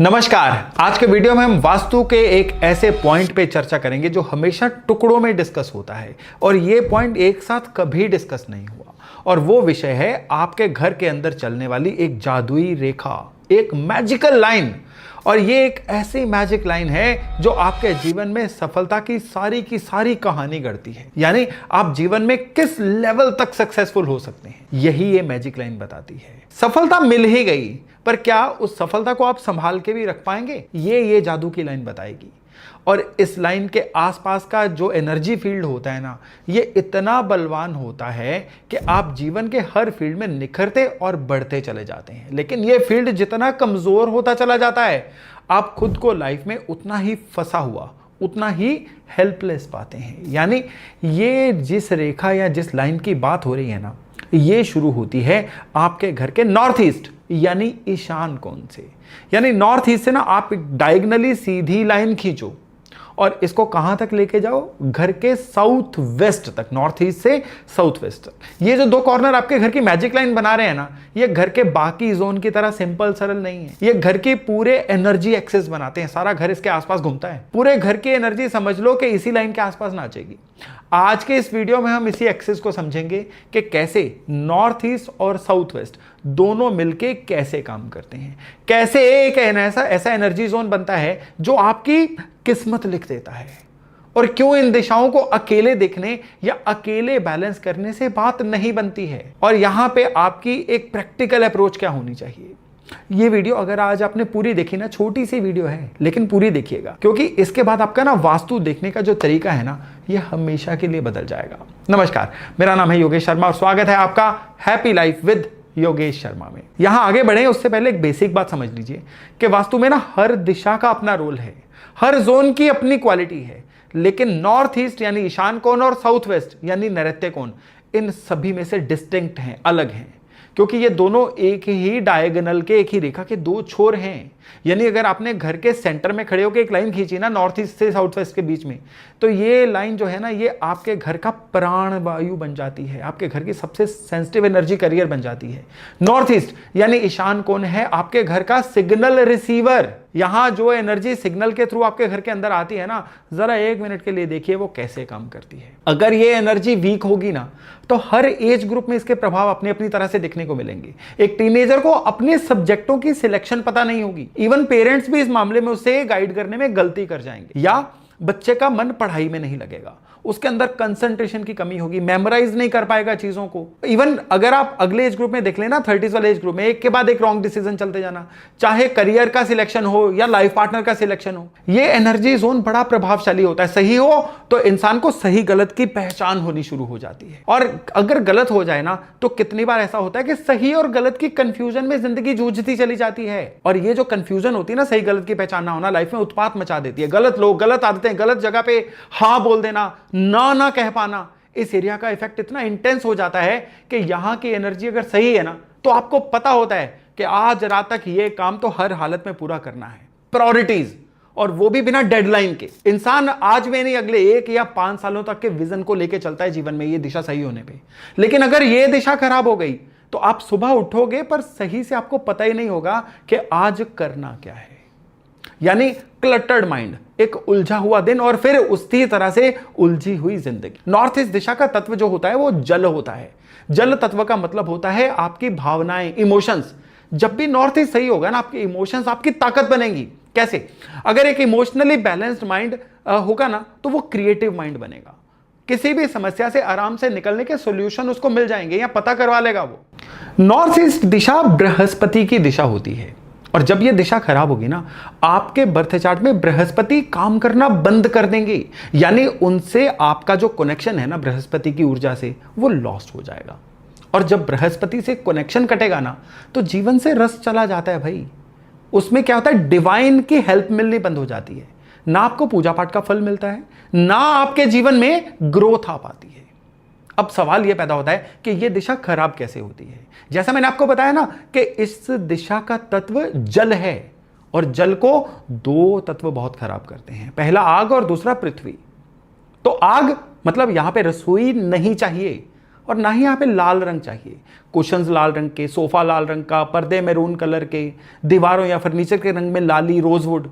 नमस्कार। आज के वीडियो में हम वास्तु के एक ऐसे पॉइंट पे चर्चा करेंगे जो हमेशा टुकड़ों में डिस्कस होता है और ये पॉइंट एक साथ कभी डिस्कस नहीं हुआ। और वो विषय है आपके घर के अंदर चलने वाली एक जादुई रेखा, एक मैजिकल लाइन। और ये एक ऐसी मैजिक लाइन है जो आपके जीवन में सफलता की सारी कहानी गढ़ती है। यानी आप जीवन में किस लेवल तक सक्सेसफुल हो सकते हैं, यही ये मैजिक लाइन बताती है। सफलता मिल ही गई, पर क्या उस सफलता को आप संभाल के भी रख पाएंगे, ये जादू की लाइन बताएगी। और इस लाइन के आसपास का जो एनर्जी फील्ड होता है ना, ये इतना बलवान होता है कि आप जीवन के हर फील्ड में निखरते और बढ़ते चले जाते हैं। लेकिन ये फील्ड जितना कमजोर होता चला जाता है, आप खुद को लाइफ में उतना ही फंसा हुआ, उतना ही हेल्पलेस पाते हैं। यानी ये जिस रेखा या जिस लाइन की बात हो रही है ना, ये शुरू होती है आपके घर के नॉर्थ ईस्ट यानी ईशान कोण से। यानी नॉर्थ ईस्ट से ना आप एक डायगोनली सीधी लाइन खींचो और इसको कहां तक लेके जाओ, घर के साउथ वेस्ट तक। नॉर्थ ईस्ट से साउथ वेस्ट तक ये जो दो कॉर्नर आपके घर की मैजिक लाइन बना रहे हैं ना, ये घर के बाकी जोन की तरह सिंपल सरल नहीं है। ये घर के पूरे एनर्जी एक्सेस बनाते हैं। सारा घर इसके आसपास घूमता है। पूरे घर की एनर्जी समझ लो कि इसी लाइन के आसपास नाचेगी। आज के इस वीडियो में हम इसी एक्सेस को समझेंगे कि कैसे नॉर्थ ईस्ट और साउथ वेस्ट दोनों मिलके कैसे काम करते हैं, कैसे एक ऐसा एनर्जी जोन बनता है जो आपकी किस्मत लिख देता है, और क्यों इन दिशाओं को अकेले देखने या अकेले बैलेंस करने से बात नहीं बनती है, और यहां पे आपकी एक प्रैक्टिकल अप्रोच क्या होनी चाहिए। ये वीडियो अगर आज आपने पूरी देखी ना, छोटी सी वीडियो है लेकिन पूरी देखिएगा, क्योंकि इसके बाद आपका ना वास्तु देखने का जो तरीका है ना, ये हमेशा के लिए बदल जाएगा। नमस्कार, मेरा नाम है योगेश शर्मा और स्वागत है आपका happy life with Yogesh Sharma में। यहां आगे बढ़े उससे पहले एक बेसिक बात समझ लीजिए कि वास्तु में ना हर दिशा का अपना रोल है, हर जोन की अपनी क्वालिटी है। लेकिन नॉर्थ ईस्ट यानी ईशान कोण और साउथ वेस्ट यानी नैऋत्य कोण, इन सभी में से डिस्टिंक्ट हैं, अलग हैं, क्योंकि ये दोनों एक ही डायगोनल के, एक ही रेखा के दो छोर हैं। यानी अगर आपने घर के सेंटर में खड़े होकर एक लाइन खींची ना नॉर्थ ईस्ट से साउथ वेस्ट के बीच में, तो ये लाइन जो है ना, ये आपके घर का प्राण वायु बन जाती है, आपके घर की सबसे सेंसिटिव एनर्जी कैरियर बन जाती है। नॉर्थ ईस्ट यानी ईशान कोण है आपके घर का सिग्नल रिसीवर। यहां जो एनर्जी सिग्नल के थ्रू आपके घर के अंदर आती है ना, जरा एक मिनट के लिए देखिए वो कैसे काम करती है। अगर ये एनर्जी वीक होगी ना, तो हर एज ग्रुप में इसके प्रभाव अपनी अपनी तरह से दिखने को मिलेंगे। एक टीनेजर को अपने सब्जेक्टों की सिलेक्शन पता नहीं होगी, इवन पेरेंट्स भी इस मामले में उसे गाइड करने में गलती कर जाएंगे, या बच्चे का मन पढ़ाई में नहीं लगेगा, उसके अंदर कंसंट्रेशन की कमी होगी, मेमोराइज नहीं कर पाएगा चीजों को। इवन अगर आप अगले एज ग्रुप में देख लेना, 30s वाले एज ग्रुप में, एक के बाद एक रॉन्ग डिसीजन चलते जाना, चाहे करियर का सिलेक्शन हो या लाइफ पार्टनर का सिलेक्शन हो। ये एनर्जी जोन बड़ा प्रभावशाली होता है। सही हो तो इंसान को सही गलत की पहचान होनी शुरू हो जाती है, और अगर गलत हो जाए ना, तो कितनी बार ऐसा होता है कि सही और गलत की कंफ्यूजन में जिंदगी जूझती चली जाती है। और ये जो कंफ्यूजन होती है ना, सही गलत की पहचान ना होना, लाइफ में उत्पात मचा देती है। गलत लोग, गलत आदतें, गलत जगह पे हाँ बोल देना, ना कह पाना, इस एरिया का इफेक्ट इतना इंटेंस हो जाता है कि यहां की एनर्जी अगर सही है ना, तो आपको पता होता है कि आज रात तक ये काम तो हर हालत में पूरा करना है। प्रायोरिटीज, और वो भी बिना डेडलाइन के। इंसान आज में नहीं, अगले 1 या 5 सालों तक के विजन को लेकर चलता है जीवन में, ये दिशा सही होने पे। लेकिन अगर ये दिशा खराब हो गई तो आप सुबह उठोगे पर सही से आपको पता ही नहीं होगा कि आज करना क्या है। यानी क्लटर्ड माइंड, एक उलझा हुआ दिन और फिर उसी तरह से उलझी हुई जिंदगी। नॉर्थ ईस्ट दिशा का तत्व जो होता है वो जल होता है। जल तत्व का मतलब होता है आपकी भावनाएं, इमोशंस। जब भी नॉर्थ ईस्ट सही होगा ना, आपके इमोशंस आपकी ताकत बनेंगी। कैसे? अगर एक इमोशनली बैलेंस्ड माइंड होगा ना, तो वो क्रिएटिव माइंड बनेगा। किसी भी समस्या से आराम से निकलने के सॉल्यूशन उसको मिल जाएंगे या पता करवा लेगा वो। नॉर्थ ईस्ट दिशा बृहस्पति की दिशा होती है, और जब ये दिशा खराब होगी ना, आपके बर्थ चार्ट में बृहस्पति काम करना बंद कर देंगे। यानी उनसे आपका जो कनेक्शन है ना बृहस्पति की ऊर्जा से, वो लॉस्ट हो जाएगा। और जब बृहस्पति से कनेक्शन कटेगा ना, तो जीवन से रस चला जाता है भाई। उसमें क्या होता है, डिवाइन की हेल्प मिलनी बंद हो जाती है। ना आपको पूजा पाठ का फल मिलता है, ना आपके जीवन में ग्रोथ आ पाती है। अब सवाल यह पैदा होता है कि यह दिशा खराब कैसे होती है। जैसा मैंने आपको बताया ना कि इस दिशा का तत्व जल है, और जल को 2 तत्व बहुत खराब करते हैं, पहला आग और दूसरा पृथ्वी। तो आग मतलब यहां पे रसोई नहीं चाहिए, और ना ही यहाँ पे लाल रंग चाहिए। कुशन्स लाल रंग के, सोफा लाल रंग का, पर्दे मैरून कलर के, दीवारों या फर्नीचर के रंग में लाली रोजवुड,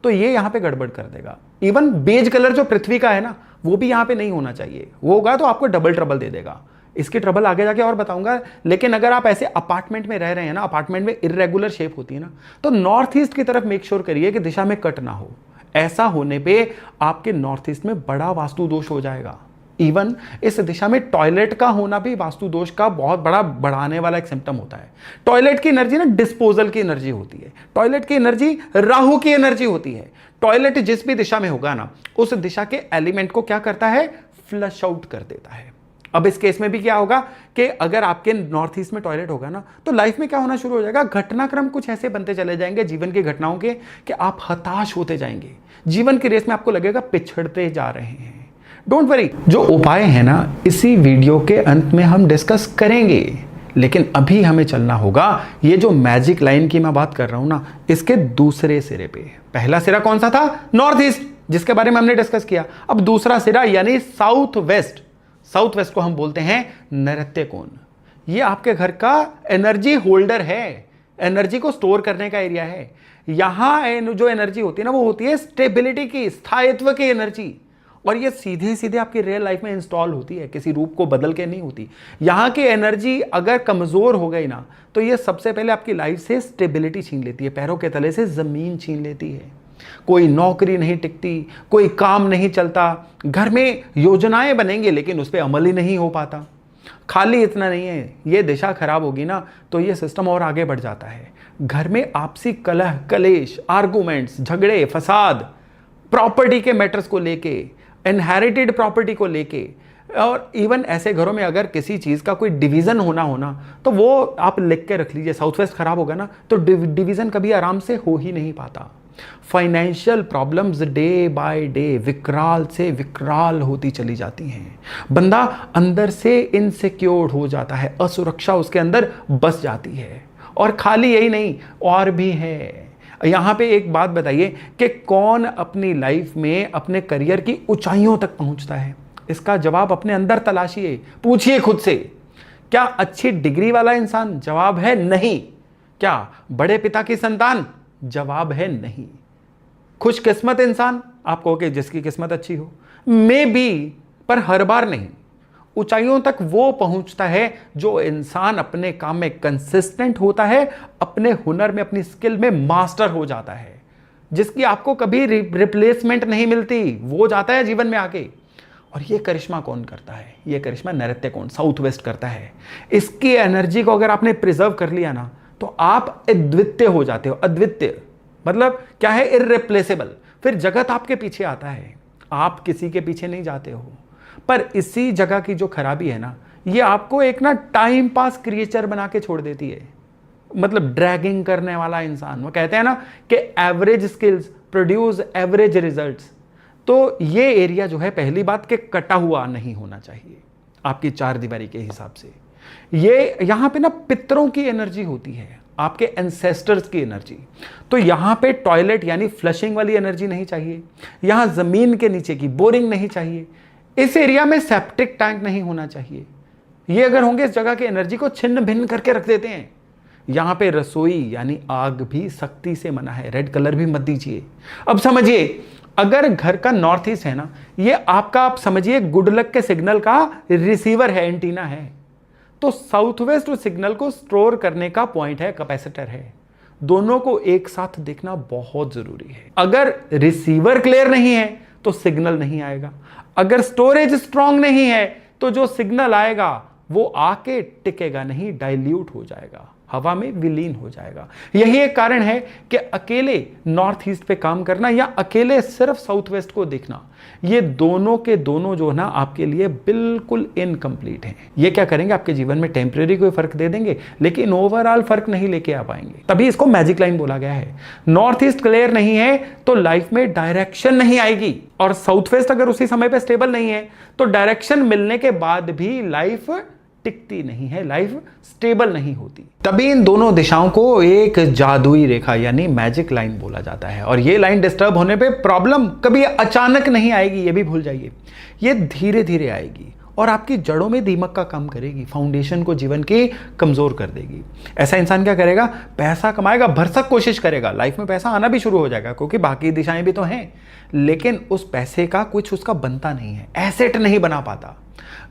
तो ये यहाँ पे गड़बड़ कर देगा। इवन बेज कलर जो पृथ्वी का है ना, वो भी यहाँ पे नहीं होना चाहिए। वो होगा तो आपको डबल ट्रबल दे देगा। इसकी ट्रबल आगे जाके और बताऊंगा। लेकिन अगर आप ऐसे अपार्टमेंट में रह रहे हैं ना, अपार्टमेंट में इर्रेगुलर शेप होती है ना, तो नॉर्थ ईस्ट की तरफ मेक श्योर करिए कि दिशा में कट ना हो। ऐसा होने पे आपके नॉर्थ ईस्ट में बड़ा वास्तु दोष हो जाएगा। इवन इस दिशा में टॉयलेट का होना भी वास्तु दोष का बहुत बड़ा बढ़ाने वाला एक सिम्टम होता है। टॉयलेट की एनर्जी ना डिस्पोजल की एनर्जी होती है। टॉयलेट की एनर्जी राहु की एनर्जी होती है। टॉयलेट जिस भी दिशा में होगा ना, उस दिशा के एलिमेंट को क्या करता है, फ्लश आउट कर देता है। अब इस केस में भी क्या होगा कि अगर आपके नॉर्थ ईस्ट में टॉयलेट होगा ना, तो लाइफ में क्या होना शुरू हो जाएगा, घटनाक्रम कुछ ऐसे बनते चले जाएंगे जीवन की घटनाओं के कि आप हताश होते जाएंगे। जीवन की रेस में आपको लगेगा पिछड़ते जा रहे हैं। डोंट वरी, जो उपाय है ना इसी वीडियो के अंत में हम डिस्कस करेंगे। लेकिन अभी हमें चलना होगा ये जो मैजिक लाइन की मैं बात कर रहा हूं ना, इसके दूसरे सिरे पे। पहला सिरा कौन सा था, नॉर्थ ईस्ट, जिसके बारे में हमने डिस्कस किया। अब दूसरा सिरा यानी साउथ वेस्ट। साउथ वेस्ट को हम बोलते हैं नैऋत्य कोण। ये आपके घर का एनर्जी होल्डर है, एनर्जी को स्टोर करने का एरिया है। यहां जो एनर्जी होती है ना, वो होती है स्टेबिलिटी की, स्थायित्व की एनर्जी। और ये सीधे सीधे आपकी रियल लाइफ में इंस्टॉल होती है, किसी रूप को बदल के नहीं होती। यहाँ की एनर्जी अगर कमजोर हो गई ना, तो ये सबसे पहले आपकी लाइफ से स्टेबिलिटी छीन लेती है, पैरों के तले से जमीन छीन लेती है। कोई नौकरी नहीं टिकती, कोई काम नहीं चलता, घर में योजनाएं बनेंगे लेकिन उस पर अमल ही नहीं हो पाता। खाली इतना नहीं है, ये दिशा खराब होगी ना, तो ये सिस्टम और आगे बढ़ जाता है। घर में आपसी कलह, कलेश, आर्गुमेंट्स, झगड़े, फसाद, प्रॉपर्टी के मैटर्स को लेके, इनहेरिटेड प्रॉपर्टी को लेके, और इवन ऐसे घरों में अगर किसी चीज़ का कोई डिवीज़न होना तो वो आप लिख के रख लीजिए। साउथ वेस्ट खराब होगा ना, तो डिवीज़न कभी आराम से हो ही नहीं पाता। Financial problems day by day विकराल से विकराल होती चली जाती हैं। बंदा अंदर से इनसिक्योर हो जाता है, असुरक्षा उसके अंदर बस जाती है। और खाली यही नहीं, और भी है। यहाँ पे एक बात बताइए कि कौन अपनी लाइफ में अपने करियर की ऊंचाइयों तक पहुंचता है? इसका जवाब अपने अंदर तलाशिए, पूछिए खुद से। क्या अच्छी डिग्री वाला इंसान? जवाब है नहीं। क्या बड़े पिता की संतान? जवाब है नहीं। खुशकिस्मत इंसान? आप कहोगे जिसकी किस्मत अच्छी हो, मे बी, पर हर बार नहीं। ऊंचाइयों तक वो पहुंचता है जो इंसान अपने काम में कंसिस्टेंट होता है, अपने हुनर में, अपनी स्किल में मास्टर हो जाता है, जिसकी आपको कभी रिप्लेसमेंट नहीं मिलती। वो जाता है जीवन में आके। और ये करिश्मा कौन करता है? ये करिश्मा नैऋत्य कोण, साउथ वेस्ट करता है। इसकी एनर्जी को अगर आपने प्रिजर्व कर लिया ना, तो आप अद्वितीय हो जाते हो। अद्वितीय मतलब क्या है? इररिप्लेसेबल। फिर जगत आपके पीछे आता है, आप किसी के पीछे नहीं जाते हो। पर इसी जगह की जो खराबी है ना, ये आपको एक ना टाइम पास क्रिएचर बना के छोड़ देती है। मतलब ड्रैगिंग करने वाला इंसान। वो कहते हैं ना कि average skills produce average results. तो ये एरिया जो है, पहली बात कि कटा हुआ नहीं होना चाहिए आपकी चार दीवारी के हिसाब से। ये यहाँ पे ना पितरों की एनर्जी होती है, आपके एंसेस्टर्स की एनर्जी। तो यहाँ पे टॉयलेट यानी फ्लशिंग वाली एनर्जी नहीं चाहिए। यहाँ जमीन के नीचे की बोरिंग नहीं चाहिए। इस एरिया में सेप्टिक टैंक नहीं होना चाहिए। ये अगर होंगे, इस जगह की एनर्जी को छिन्न भिन्न करके रख देते हैं। यहाँ पे रसोई यानी आग भी सख्ती से मना है, रेड कलर भी मत दीजिए। अब समझिए, अगर घर का नॉर्थ ईस्ट है ना, ये आपका, आप समझिए, गुड लक के सिग्नल का रिसीवर है, एंटीना है। तो साउथ वेस्ट उस सिग्नल को स्टोर करने का पॉइंट है, कैपेसिटर है। दोनों को एक साथ देखना बहुत जरूरी है। अगर रिसीवर क्लियर नहीं है तो सिग्नल नहीं आएगा। अगर स्टोरेज स्ट्रांग नहीं है तो जो सिग्नल आएगा वो आके टिकेगा नहीं, डाइल्यूट हो जाएगा, हवा में विलीन हो जाएगा। यही एक कारण है कि अकेले नॉर्थ ईस्ट पे काम करना या अकेले सिर्फ साउथ वेस्ट को देखना, ये दोनों के दोनों जो है ना, आपके लिए बिल्कुल इनकम्प्लीट हैं। ये क्या करेंगे, आपके जीवन में टेम्परेरी कोई फर्क दे देंगे, लेकिन ओवरऑल फर्क नहीं लेके आ पाएंगे। तभी इसको मैजिक लाइन बोला गया है। नॉर्थ ईस्ट क्लियर नहीं है तो लाइफ में डायरेक्शन नहीं आएगी, और साउथ वेस्ट अगर उसी समय पे स्टेबल नहीं है तो डायरेक्शन मिलने के बाद भी लाइफ टिकती नहीं है, लाइफ स्टेबल नहीं होती। तभी इन दोनों दिशाओं को एक जादुई रेखा यानी मैजिक लाइन बोला जाता है। और ये लाइन डिस्टर्ब होने पे प्रॉब्लम कभी अचानक नहीं आएगी, ये भी भूल जाइए। ये धीरे धीरे आएगी और आपकी जड़ों में दीमक का काम करेगी, फाउंडेशन को जीवन की कमजोर कर देगी। ऐसा इंसान क्या करेगा, पैसा कमाएगा, भरसक कोशिश करेगा, लाइफ में पैसा आना भी शुरू हो जाएगा क्योंकि बाकी दिशाएं भी तो हैं, लेकिन उस पैसे का कुछ उसका बनता नहीं है, एसेट नहीं बना पाता।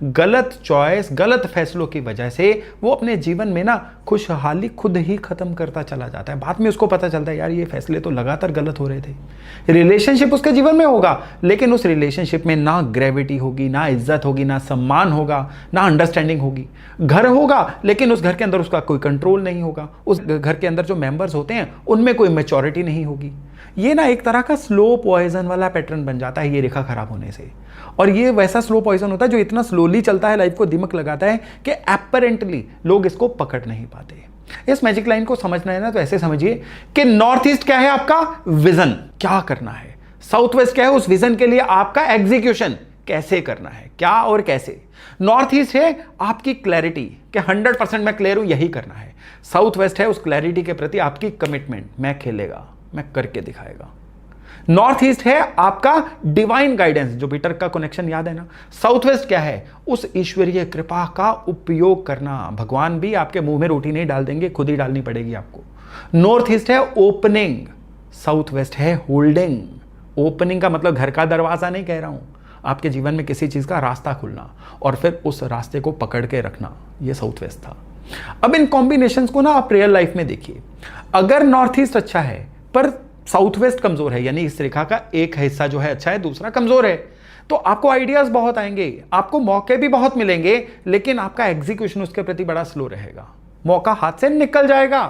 गलत चॉइस, गलत फैसलों की वजह से वो अपने जीवन में ना खुशहाली खुद ही खत्म करता चला जाता है। बाद में उसको पता चलता है यार ये फैसले तो लगातार गलत हो रहे थे। रिलेशनशिप उसके जीवन में होगा, लेकिन उस रिलेशनशिप में ना ग्रेविटी होगी, ना इज्जत होगी, ना सम्मान होगा, ना अंडरस्टैंडिंग होगी। घर होगा, लेकिन उस घर के अंदर उसका कोई कंट्रोल नहीं होगा। उस घर के अंदर जो मेंबर्स होते हैं उनमें कोई मैच्योरिटी नहीं होगी। ये ना एक तरह का स्लो पॉइजन वाला पैटर्न बन जाता है ये रेखा खराब होने से। और ये वैसा स्लो पॉइजन होता है जो इतना स्लोली चलता है, लाइफ को दिमक लगाता है कि एपरेंटली लोग इसको पकड़ नहीं पाते। इस मैजिक लाइन को समझना है ना तो ऐसे समझिए कि नॉर्थ ईस्ट क्या है आपका विजन, क्या करना है, साउथ वेस्ट क्या है उस विजन के लिए आपका एग्जीक्यूशन, कैसे करना है, क्या और कैसे। नॉर्थ ईस्ट है आपकी क्लैरिटी कि 100% मैं क्लियर हूं, यही करना है। साउथ वेस्ट है उस क्लैरिटी के प्रति आपकी कमिटमेंट, मैं खेलेगा, मैं करके दिखाएगा। नॉर्थ ईस्ट है आपका डिवाइन गाइडेंस, जो पीटर का कनेक्शन याद है ना। साउथ वेस्ट क्या है, उस ईश्वरीय कृपा का उपयोग करना। भगवान भी आपके मुंह में रोटी नहीं डाल देंगे, खुद ही डालनी पड़ेगी आपको। नॉर्थ ईस्ट है ओपनिंग, साउथ वेस्ट है होल्डिंग। ओपनिंग का मतलब घर का दरवाजा नहीं कह रहा हूं, आपके जीवन में किसी चीज का रास्ता खुलना और फिर उस रास्ते को पकड़ के रखना, यह साउथ वेस्ट था। अब इन कॉम्बिनेशंस को ना आप रियल लाइफ में देखिए। अगर नॉर्थ ईस्ट अच्छा है पर साउथ वेस्ट कमजोर है, यानी इस रेखा का एक हिस्सा जो है अच्छा है, दूसरा कमजोर है, तो आपको आइडियाज बहुत आएंगे, आपको मौके भी बहुत मिलेंगे, लेकिन आपका एग्जीक्यूशन उसके प्रति बड़ा स्लो रहेगा। मौका हाथ से निकल जाएगा,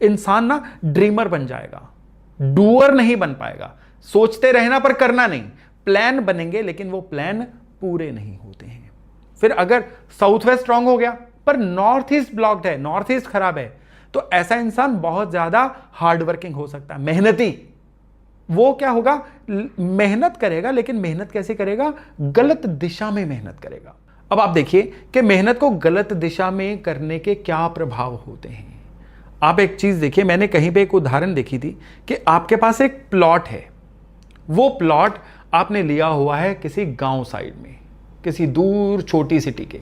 इंसान ना ड्रीमर बन जाएगा, डूअर नहीं बन पाएगा। सोचते रहना पर करना नहीं, प्लान बनेंगे लेकिन वो प्लान पूरे नहीं होते हैं। फिर अगर साउथ वेस्ट स्ट्रांग हो गया पर नॉर्थ ईस्ट ब्लॉक्ड है, नॉर्थ ईस्ट खराब है, तो ऐसा इंसान बहुत ज्यादा हार्डवर्किंग हो सकता है, मेहनती। वो क्या होगा, मेहनत करेगा, लेकिन मेहनत कैसे करेगा, गलत दिशा में मेहनत करेगा। अब आप देखिए कि मेहनत को गलत दिशा में करने के क्या प्रभाव होते हैं। आप एक चीज देखिए, मैंने कहीं पे एक उदाहरण देखी थी कि आपके पास एक प्लॉट है, वो प्लॉट आपने लिया हुआ है किसी गांव साइड में, किसी दूर छोटी सिटी के।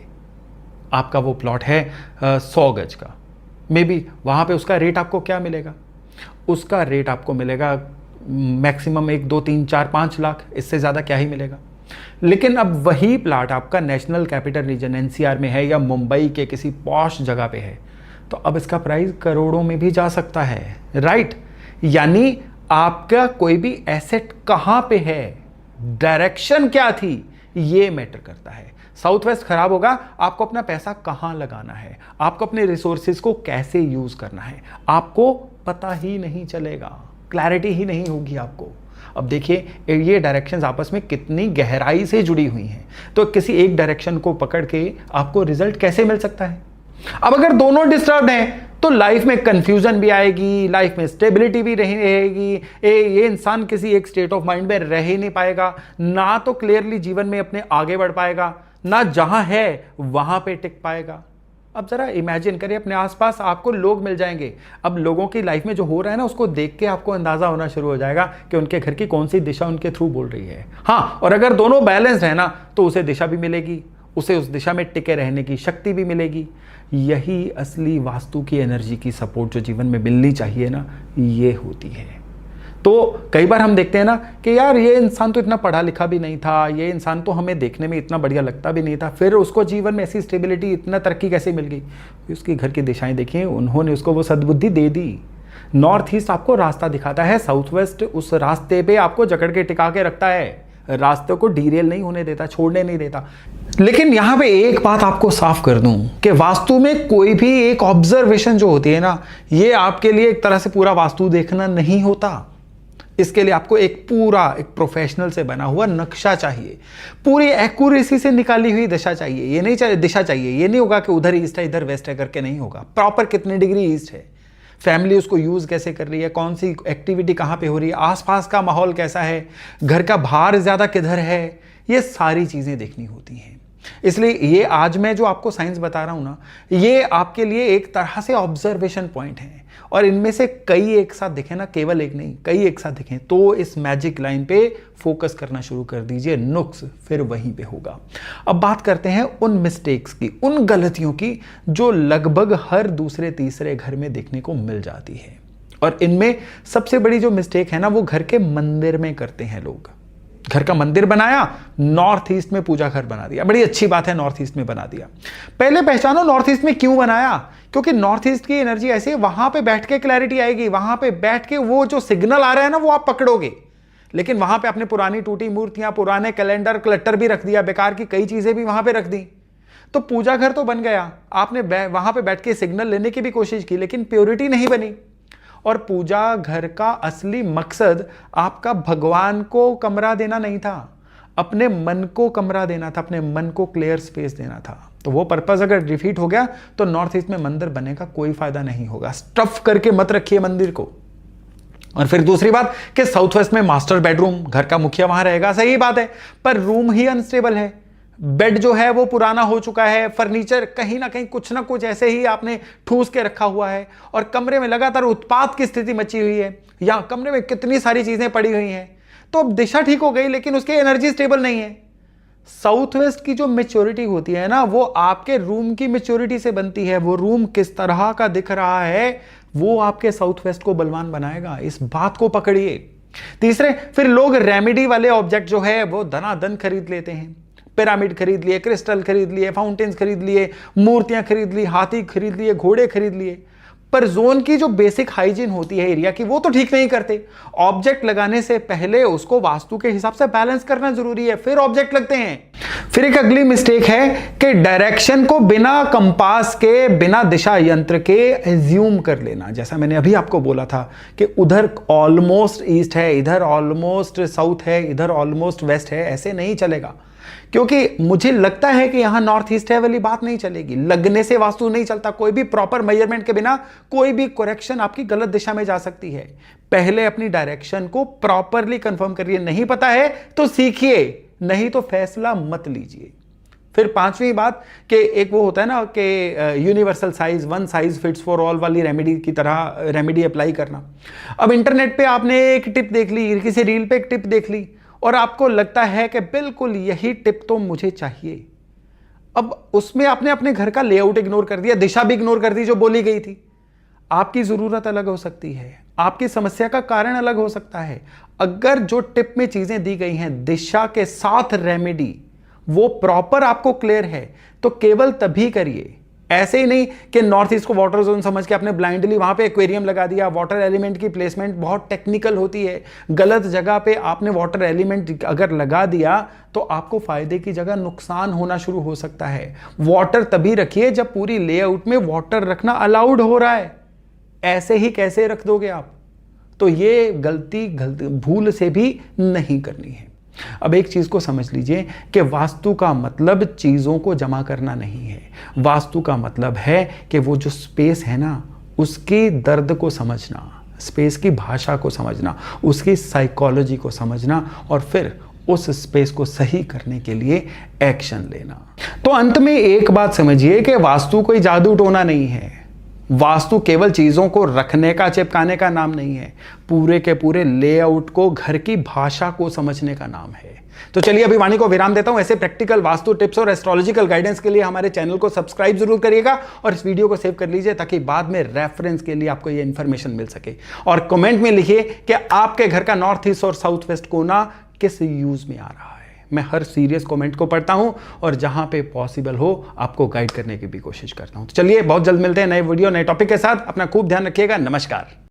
आपका वो प्लॉट है 100 गज का, मे बी वहाँ पे उसका रेट आपको क्या मिलेगा, उसका रेट आपको मिलेगा मैक्सिमम 1, 2, 3, 4, 5 लाख, इससे ज़्यादा क्या ही मिलेगा। लेकिन अब वही प्लाट आपका नेशनल कैपिटल रीजन एनसीआर में है या मुंबई के किसी पॉश जगह पे है, तो अब इसका प्राइस करोड़ों में भी जा सकता है, राइट। यानी आपका कोई भी एसेट कहाँ पे है, डायरेक्शन क्या थी, ये मैटर करता है। साउथ वेस्ट खराब होगा, आपको अपना पैसा कहां लगाना है, आपको अपने रिसोर्सेज को कैसे यूज करना है, आपको पता ही नहीं चलेगा, क्लैरिटी ही नहीं होगी आपको। अब देखिए ये डायरेक्शंस आपस में कितनी गहराई से जुड़ी हुई हैं, तो किसी एक डायरेक्शन को पकड़ के आपको रिजल्ट कैसे मिल सकता है। अब अगर दोनों डिस्टर्ब्ड हैं तो लाइफ में कंफ्यूजन भी आएगी, लाइफ में स्टेबिलिटी भी रहेगी। ये इंसान किसी एक स्टेट ऑफ माइंड में रह ही नहीं पाएगा, ना तो क्लियरली जीवन में अपने आगे बढ़ पाएगा, ना जहां है वहां पे टिक पाएगा। अब जरा इमेजिन करिए, अपने आसपास आपको लोग मिल जाएंगे। अब लोगों की लाइफ में जो हो रहा है ना, उसको देख के आपको अंदाजा होना शुरू हो जाएगा कि उनके घर की कौन सी दिशा उनके थ्रू बोल रही है। हाँ, और अगर दोनों बैलेंस है ना, तो उसे दिशा भी मिलेगी, उसे उस दिशा में टिके रहने की शक्ति भी मिलेगी। यही असली वास्तु की एनर्जी की सपोर्ट जो जीवन में मिलनी चाहिए ना, ये होती है। तो कई बार हम देखते हैं ना कि यार ये इंसान तो इतना पढ़ा लिखा भी नहीं था, ये इंसान तो हमें देखने में इतना बढ़िया लगता भी नहीं था, फिर उसको जीवन में ऐसी स्टेबिलिटी, इतना तरक्की कैसे मिल गई। उसकी घर की दिशाएं देखिए, उन्होंने उसको वो सद्बुद्धि दे दी। नॉर्थ ईस्ट आपको रास्ता दिखाता है, साउथ वेस्ट उस रास्ते पे आपको जकड़ के टिका के रखता है, रास्ते को डीरेल नहीं होने देता, छोड़ने नहीं देता। लेकिन यहां पे एक बात आपको साफ कर दूं कि वास्तु में कोई भी एक ऑब्जर्वेशन जो होती है ना, ये आपके लिए एक तरह से पूरा वास्तु देखना नहीं होता। इसके लिए आपको एक प्रोफेशनल से बना हुआ नक्शा चाहिए, पूरी एक्यूरेसी से निकाली हुई दिशा चाहिए। ये नहीं चाहिए दिशा चाहिए, ये नहीं होगा कि उधर ईस्ट है इधर वेस्ट है करके नहीं होगा। प्रॉपर कितने डिग्री ईस्ट है, फैमिली उसको यूज कैसे कर रही है, कौन सी एक्टिविटी कहाँ पे हो रही है, आसपास का माहौल कैसा है, घर का भार ज्यादा किधर है, ये सारी चीजें देखनी होती हैं। इसलिए ये आज मैं जो आपको साइंस बता रहा हूं ना, ये आपके लिए एक तरह से ऑब्जर्वेशन पॉइंट है, और इनमें से कई एक साथ दिखे ना, केवल एक नहीं, कई एक साथ दिखें, तो इस मैजिक लाइन पे फोकस करना शुरू कर दीजिए, नुक्स फिर वहीं पे होगा। अब बात करते हैं उन मिस्टेक्स की, उन गलतियों की जो लगभग हर दूसरे तीसरे घर में देखने को मिल जाती है। और इनमें सबसे बड़ी जो मिस्टेक है ना, वो घर के मंदिर में करते हैं लोग। घर का मंदिर बनाया, नॉर्थ ईस्ट में पूजा घर बना दिया, बड़ी अच्छी बात है, नॉर्थ ईस्ट में बना दिया। पहले पहचानो नॉर्थ ईस्ट में क्यों बनाया, क्योंकि नॉर्थ ईस्ट की एनर्जी ऐसी है, वहां पे बैठ के क्लैरिटी आएगी, वहां पे बैठ के वो जो सिग्नल आ रहा है ना, वो आप पकड़ोगे। लेकिन वहां पे आपने पुरानी टूटी मूर्तियां, पुराने कैलेंडर, क्लटर भी रख दिया, बेकार की कई चीजें भी वहां पे रख दी, तो पूजा घर तो बन गया, आपने वहां पे बैठ के सिग्नल लेने की भी कोशिश की, लेकिन प्योरिटी नहीं बनी। और पूजा घर का असली मकसद आपका भगवान को कमरा देना नहीं था, अपने मन को कमरा देना था, अपने मन को क्लियर स्पेस देना था। तो वो पर्पस अगर डिफीट हो गया तो नॉर्थ ईस्ट में मंदिर बनने का कोई फायदा नहीं होगा। स्टफ करके मत रखिए मंदिर को। और फिर दूसरी बात कि साउथ वेस्ट में मास्टर बेडरूम, घर का मुखिया वहां रहेगा, सही बात है, पर रूम ही अनस्टेबल है, बेड जो है वो पुराना हो चुका है, फर्नीचर कहीं ना कहीं कुछ ना कुछ ऐसे ही आपने ठूस के रखा हुआ है, और कमरे में लगातार उत्पात की स्थिति मची हुई है, या कमरे में कितनी सारी चीजें पड़ी हुई हैं। तो अब दिशा ठीक हो गई, लेकिन उसकी एनर्जी स्टेबल नहीं है। साउथ वेस्ट की जो मेच्योरिटी होती है ना, वो आपके रूम की मेच्योरिटी से बनती है। वो रूम किस तरह का दिख रहा है, वो आपके साउथ वेस्ट को बलवान बनाएगा, इस बात को पकड़िए। तीसरे, फिर लोग रेमेडी वाले ऑब्जेक्ट जो है वो धनाधन खरीद लेते हैं। पिरामिड खरीद लिए, क्रिस्टल खरीद लिए, फाउंटेन्स खरीद लिए, मूर्तियां खरीद ली, हाथी खरीद लिए, घोड़े खरीद लिए, पर जोन की जो बेसिक हाइजीन होती है एरिया की, वो तो ठीक नहीं करते। ऑब्जेक्ट लगाने से पहले उसको वास्तु के हिसाब से बैलेंस करना जरूरी है, फिर ऑब्जेक्ट लगते हैं। फिर एक अगली मिस्टेक है कि डायरेक्शन को बिना कंपास के, बिना दिशा यंत्र के एज्यूम कर लेना। जैसा मैंने अभी आपको बोला था कि उधर ऑलमोस्ट ईस्ट है, इधर ऑलमोस्ट साउथ है, इधर ऑलमोस्ट वेस्ट है, ऐसे नहीं चलेगा। क्योंकि मुझे लगता है कि यहां नॉर्थ ईस्ट है वाली बात नहीं चलेगी। लगने से वास्तु नहीं चलता, कोई भी प्रॉपर मेजरमेंट के बिना कोई भी करेक्शन आपकी गलत दिशा में जा सकती है। पहले अपनी डायरेक्शन को प्रॉपरली कंफर्म करिए, नहीं पता है तो सीखिए, नहीं तो फैसला मत लीजिए। फिर पांचवी बात कि एक वो होता है ना कि universal size, one size fits for all वाली रेमेडी की तरह रेमेडी अप्लाई करना। अब इंटरनेट पे आपने एक टिप देख ली, किसी रील पे एक टिप देख ली, और आपको लगता है कि बिल्कुल यही टिप तो मुझे चाहिए। अब उसमें आपने अपने घर का लेआउट इग्नोर कर दिया, दिशा भी इग्नोर कर दी जो बोली गई थी। आपकी जरूरत अलग हो सकती है, आपकी समस्या का कारण अलग हो सकता है। अगर जो टिप में चीजें दी गई हैं दिशा के साथ रेमेडी वो प्रॉपर आपको क्लियर है, तो केवल तभी करिए। ऐसे ही नहीं कि नॉर्थ ईस्ट को वाटर जोन समझ के आपने ब्लाइंडली वहां पे एक्वेरियम लगा दिया। वाटर एलिमेंट की प्लेसमेंट बहुत टेक्निकल होती है, गलत जगह पे आपने वाटर एलिमेंट अगर लगा दिया तो आपको फायदे की जगह नुकसान होना शुरू हो सकता है। वाटर तभी रखिए जब पूरी लेआउट में वाटर रखना अलाउड हो रहा है, ऐसे ही कैसे रख दोगे आप? तो ये गलती भूल से भी नहीं करनी है। अब एक चीज को समझ लीजिए कि वास्तु का मतलब चीजों को जमा करना नहीं है। वास्तु का मतलब है कि वो जो स्पेस है ना, उसकी दर्द को समझना, स्पेस की भाषा को समझना, उसकी साइकोलॉजी को समझना, और फिर उस स्पेस को सही करने के लिए एक्शन लेना। तो अंत में एक बात समझिए कि वास्तु कोई जादू टोना नहीं है। वास्तु केवल चीजों को रखने का, चिपकाने का नाम नहीं है। पूरे के पूरे लेआउट को, घर की भाषा को समझने का नाम है। तो चलिए अभी वाणी को विराम देता हूं। ऐसे प्रैक्टिकल वास्तु टिप्स और एस्ट्रोलॉजिकल गाइडेंस के लिए हमारे चैनल को सब्सक्राइब जरूर करिएगा, और इस वीडियो को सेव कर लीजिए ताकि बाद में रेफरेंस के लिए आपको ये इंफॉर्मेशन मिल सके। और कमेंट में लिखिए कि आपके घर का नॉर्थ ईस्ट और साउथ वेस्ट कोना किस यूज में आ रहा है। मैं हर सीरियस कमेंट को पढ़ता हूं और जहां पे पॉसिबल हो आपको गाइड करने की भी कोशिश करता हूं। तो चलिए बहुत जल्द मिलते हैं नए वीडियो, नए टॉपिक के साथ। अपना खूब ध्यान रखिएगा। नमस्कार।